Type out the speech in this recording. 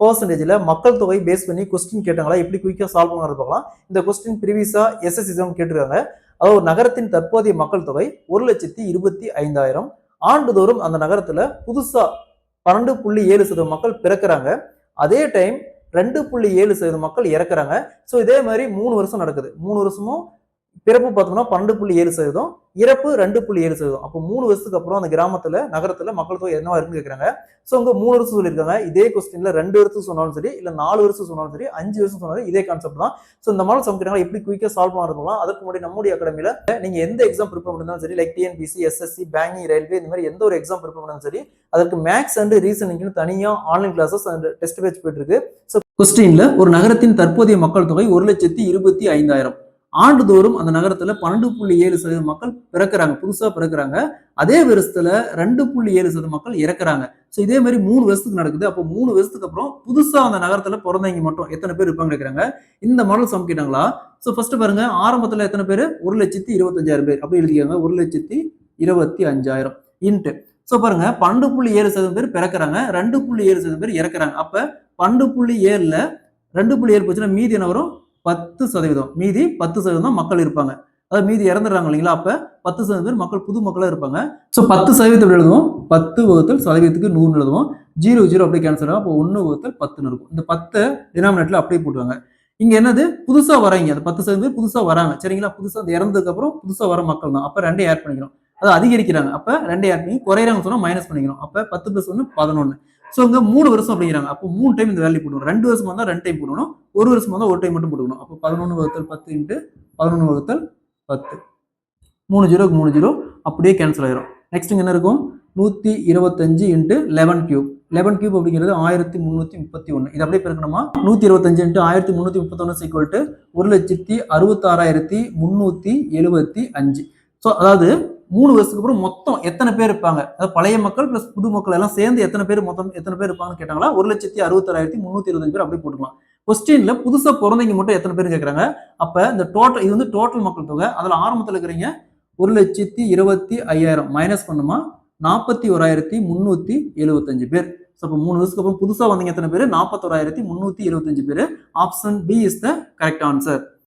பெர்சன்டேஜ்ல மக்கள் தொகை பேஸ் பண்ணி கொஸ்டின் கேட்டாங்களா, எப்படி குயிக்கா சால்வ் பண்ணுறது பார்க்கலாம். இந்த கொஸ்டின் ப்ரீவியஸா எஸ்எஸ்சி எக்ஸாம் கேட்டிருக்காங்க. அதாவது ஒரு நகரத்தின் தற்போதைய மக்கள் தொகை 1,25,000. ஆண்டுதோறும் அந்த நகரத்துல புதுசா 12.7% மக்கள் பிறக்கிறாங்க. அதே டைம் 2.7% மக்கள் இறக்குறாங்க. ஸோ இதே மாதிரி 3 வருஷம் நடக்குது. 3 வருஷமும் பிறப்பு பார்த்தோம்னா 12.7%, இறப்பு 2.7%. அப்போ 3 வருஷத்துக்கு அப்புறம் அந்த கிராமத்துல நகரத்துல மக்கள் தொகை என்னவா இருக்குன்னு கேட்கறாங்க. ஸோ உங்க 3 வருஷம் சொல்லியிருக்காங்க. இதே கொஸ்டின்ல 2 வருஷம் சொன்னாலும் சரி, இல்ல 4 வருஷம் சொன்னாலும் சரி, 5 வருஷம் சொன்னாலும் இதே கான்செப்ட் தான். ஸோ இந்த மாதிரி சமைக்கிறாங்க எப்படி குயிக்கா சால்வ் பண்ணுறதுலாம். அதுக்கு முன்னாடி நம்முடைய அகாடமியில நீங்க எந்த எக்ஸாம் ப்ரிப்பேர் பண்ணாலும் சரி, like TNPSC, SSC, banking, railway, இந்த மாதிரி எந்த ஒரு எக்ஸாம் ப்ரிப்பேர் பண்ணாலும் சரி, அதற்கு மேக்ஸ் அண்ட் ரீசனிங்னு தனியா online classes and test batch போயிட்டு இருக்கு. ஸோ கொஸ்டின்ல ஒரு நகரத்தின் தற்போதைய மக்கள் தொகை 1,25,000. ஆண்டுதோறும் அந்த நகரத்துல 12.7% மக்கள் பிறக்கிறாங்க, புதுசா பிறக்கிறாங்க. அதே வருஷத்துல 2.7% மக்கள் இறக்குறாங்க. ஸோ இதே மாதிரி 3 வருஷத்துக்கு நடக்குது. அப்போ 3 வருஷத்துக்கு அப்புறம் புதுசா அந்த நகரத்துல பிறந்தவங்க மட்டும் எத்தனை பேர் இருப்பாங்க கேட்கறாங்க. இந்த மாடல் சம் கேட்டாங்களா. ஸோ ஃபர்ஸ்ட் பாருங்க, ஆரம்பத்துல எத்தனை பேர்? 1,25,000 பேர் அப்படி எழுதிக்காங்க. 1,25,000 இன்ட்டு. ஸோ பாருங்க, 12.7% பேர் பிறக்கிறாங்க, 2.7% பேர் இறக்குறாங்க. அப்ப 12.7ல 2.7 போச்சுன்னா மீதி என்ன வரும்? 10%. மீதி 10% மக்கள் இருப்பாங்க. அதாவது மீதி இறந்துடுறாங்க இல்லைங்களா. அப்ப 10% பேர் மக்கள் புது மக்களா இருப்பாங்க. ஸோ 10% எழுதுவோம். 10 வகுத்தல் சதவீதத்துக்கு 100 எழுதுவோம். 0 0 அப்படியே கேன்சல் ஆகும். அப்போ 1 வகுத்தல் 10 இருக்கும். இந்த 10 டினாமினேட்டர்ல அப்படியே போட்டுவாங்க. இங்க என்னது? புதுசா வராங்க. அந்த 10% பேர் புதுசா வராங்க. சரிங்களா. புதுசா இறந்ததுக்கு அப்புறம் புதுசா வர மக்கள் தான். அப்ப 2 ஆட் பண்ணிக்கிறோம். அது அதிகரிக்கிறாங்க. அப்ப 2 ஆட் பண்ணி குறையறாங்க சொன்னா மைனஸ் பண்ணிக்கிறோம். அப்ப 10 + 1 11. ஸோ இங்க 3 வருஷம் அப்படிங்கிறாங்க. அப்போ 3 டைம் இந்த வேல்யூ போடணும். 2 வருஷமா இருந்தா 2 டைம் போடணும். 1 வருஷமா இருந்தா 1 டைம் மட்டும் போட்டுக்கணும். அப்போ 11 வகுத்தல் 10 இன்ட்டு 11 வகுத்தல் 10. 3 0க்கு 3 0 அப்படியே கேன்சல் ஆயிரும். நெக்ஸ்ட் என்ன இருக்கும்? 125 இன்ட்டு 11 கியூப். 11 கியூப் அப்படிங்கிறது 1331. இது அப்படியே பெருக்கணுமா? 125 இன்ட்டு 1331 ஈக்குவல் டு 1,66,375. ஸோ அதாவது 3 வருஷத்துக்கு அப்புறம் மொத்தம் எத்தனை பேர் இருப்பாங்க? அதாவது பழைய மக்கள் பிளஸ் புது மக்கள் எல்லாம் சேர்ந்து எத்தனை பேர் மொத்தம் எத்தனை பேர் இருப்பாங்கன்னு கேட்டாங்களா. 1,66,375 பேர் அப்படி போட்டுக்கலாம். கொஸ்டின்ல புதுசா பிறந்தவங்க மட்டும் எத்தனை பேர் கேட்கறாங்க. அப்ப இந்த டோட்டல், இது வந்து டோட்டல் மக்கள் தொகை. அதுல ஆரம்பத்துல இருக்கிறீங்க 1,25,000 மைனஸ் பண்ணுமா 41,375 பேர். ஸோ இப்போ 3 வருஷத்துக்கு அப்புறம் புதுசா வந்தீங்க எத்தனை பேர்? 41,375 பேர். Option B is the correct answer.